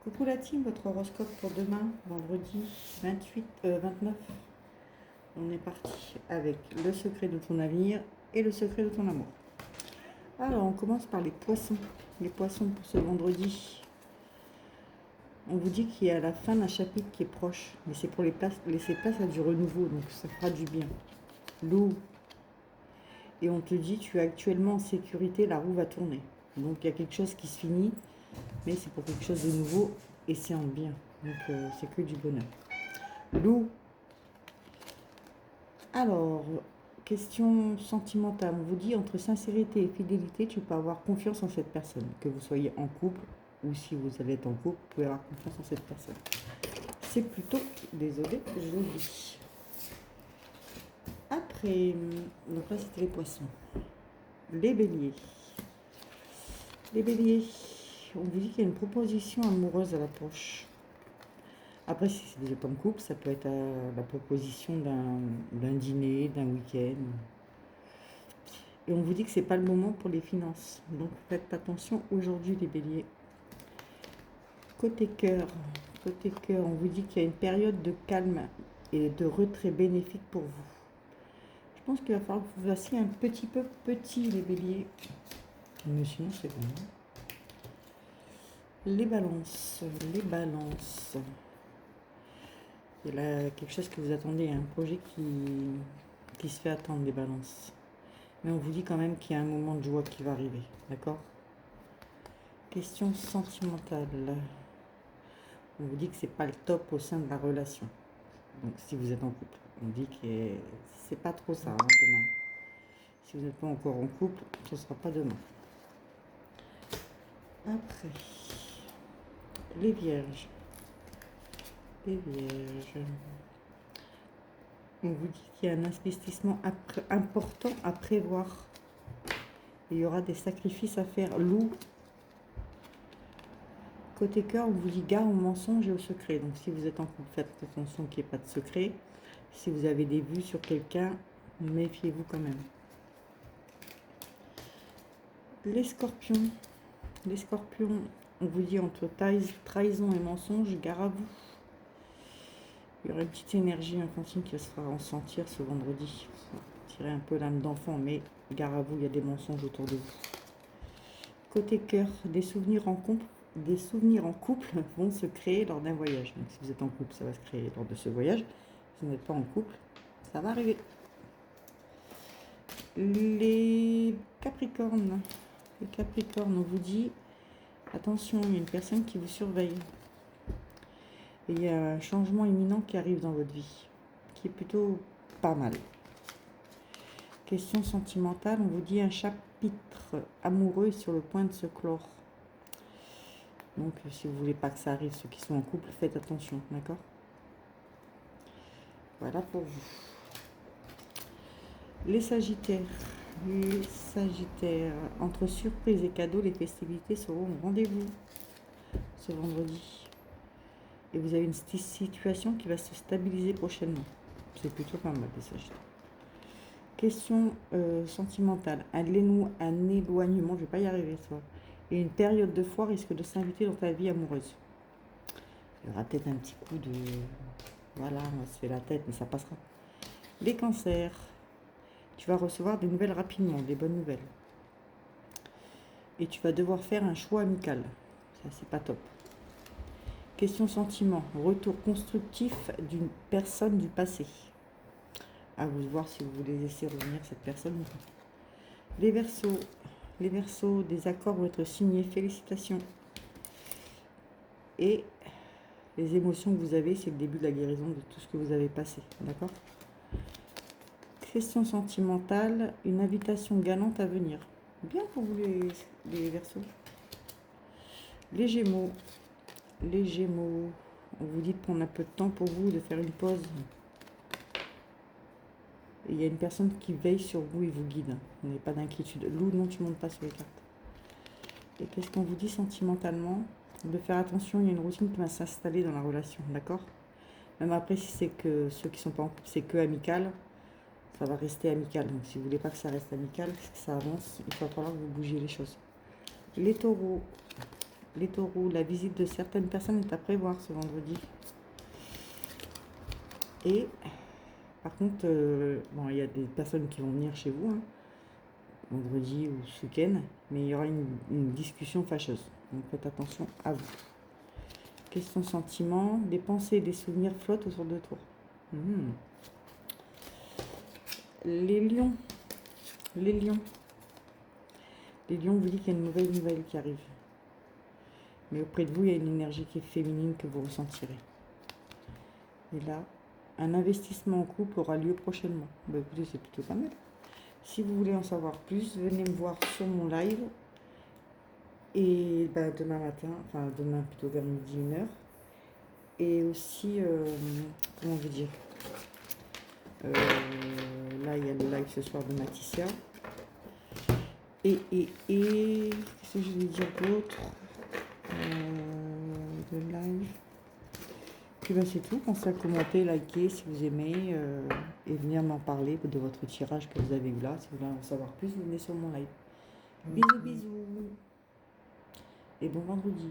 Coucou la team, votre horoscope pour demain, vendredi 29. On est parti avec le secret de ton avenir et le secret de ton amour. Alors, on commence par les poissons. Les poissons pour ce vendredi. On vous dit qu'il y a la fin d'un chapitre qui est proche, mais c'est pour laisser place à du renouveau, donc ça fera du bien. Loup. Et on te dit, tu es actuellement en sécurité, la roue va tourner. Donc il y a quelque chose qui se finit, mais c'est pour quelque chose de nouveau et c'est en bien. Donc c'est que du bonheur. Loup. Alors, question sentimentale. On vous dit, entre sincérité et fidélité, tu peux avoir confiance en cette personne. Que vous soyez en couple ou si vous allez être en couple, vous pouvez avoir confiance en cette personne. C'est plutôt, désolé, je vous dis. Après, donc là c'était les poissons. Les béliers. Les béliers, on vous dit qu'il y a une proposition amoureuse à l'approche. Après, si vous êtes en couple, ça peut être la proposition d'un dîner, d'un week-end. Et on vous dit que ce n'est pas le moment pour les finances. Donc faites attention aujourd'hui les béliers. Côté cœur, on vous dit qu'il y a une période de calme et de retrait bénéfique pour vous. Je pense qu'il va falloir que vous fassiez un petit peu petit les béliers. Mais sinon c'est bon. Les balances. Il y a quelque chose que vous attendez, un projet qui se fait attendre, les balances. Mais on vous dit quand même qu'il y a un moment de joie qui va arriver, d'accord? Question sentimentale. On vous dit que c'est pas le top au sein de la relation. Donc si vous êtes en couple, on dit que c'est pas trop ça demain. Si vous n'êtes pas encore en couple, ce ne sera pas demain. Après, les vierges. On vous dit qu'il y a un investissement important à prévoir. Il y aura des sacrifices à faire. Loup. Côté cœur, on vous dit gare au mensonge et au secret. Donc si vous êtes en couple, faites attention qu'il n'y ait pas de secret. Si vous avez des vues sur quelqu'un, méfiez-vous quand même. Les scorpions. On vous dit entre trahison et mensonge, gare à vous. Il y aura une petite énergie infantile qui va se faire ressentir ce vendredi. Tirez un peu l'âme d'enfant, mais gare à vous, il y a des mensonges autour de vous. Côté cœur, des souvenirs en couple vont se créer lors d'un voyage. Donc si vous êtes en couple, ça va se créer lors de ce voyage. Si vous n'êtes pas en couple, ça va arriver. Les capricornes, on vous dit, attention, il y a une personne qui vous surveille. Et il y a un changement imminent qui arrive dans votre vie, qui est plutôt pas mal. Question sentimentale, on vous dit un chapitre amoureux sur le point de se clore. Donc si vous ne voulez pas que ça arrive, ceux qui sont en couple, faites attention, d'accord? Voilà pour vous. Les sagittaires, entre surprise et cadeaux, les festivités seront au rendez-vous ce vendredi. Et vous avez une situation qui va se stabiliser prochainement. C'est plutôt pas mal, les sagittaires. Question sentimentale. Un éloignement, je ne vais pas y arriver, ça. Et une période de foi risque de s'inviter dans ta vie amoureuse. Il y aura peut-être un petit coup de... Voilà, on se fait la tête, mais ça passera. Les cancers. Tu vas recevoir des nouvelles rapidement, des bonnes nouvelles. Et tu vas devoir faire un choix amical. Ça, c'est pas top. Question sentiment. Retour constructif d'une personne du passé. À vous de voir si vous voulez laisser revenir cette personne ou pas. Les Verseaux, des accords vont être signés. Félicitations. Et les émotions que vous avez, c'est le début de la guérison de tout ce que vous avez passé. D'accord? Question sentimentale, une invitation galante à venir. Bien pour vous les Verseaux. Les Gémeaux, on vous dit de prendre un peu de temps pour vous, de faire une pause. Et il y a une personne qui veille sur vous et vous guide. Vous n'avez pas d'inquiétude. Loup, non, tu ne montes pas sur les cartes. Et qu'est-ce qu'on vous dit sentimentalement? De faire attention, il y a une routine qui va s'installer dans la relation, d'accord? Même après, si c'est que ceux qui ne sont pas en couple, c'est que amical, ça va rester amical. Donc si vous ne voulez pas que ça reste amical, que ça avance, il va falloir que vous bougiez les choses. Les taureaux, Les taureaux, la visite de certaines personnes est à prévoir ce vendredi. Et par contre, bon, il y a des personnes qui vont venir chez vous, hein, vendredi ou ce week-end, mais il y aura une discussion fâcheuse. Donc faites attention à vous. Question sentiment, des pensées et des souvenirs flottent autour de toi. Les lions. Les lions. Les lions vous dit qu'il y a une nouvelle qui arrive. Mais auprès de vous, il y a une énergie qui est féminine que vous ressentirez. Et là, un investissement en couple aura lieu prochainement. Bah, écoutez, c'est plutôt pas mal. Si vous voulez en savoir plus, venez me voir sur mon live. Et bah, demain matin, enfin demain plutôt vers midi, 1h. Et aussi, comment vous dire, là, il y a le live ce soir de Mathisia. Et qu'est-ce que je vais dire d'autre de live. Puis bah, c'est tout. Pensez à commenter, liker si vous aimez et venir m'en parler de votre tirage que vous avez eu là. Si vous voulez en savoir plus, venez sur mon live. Bisous, bisous. Et bon vendredi.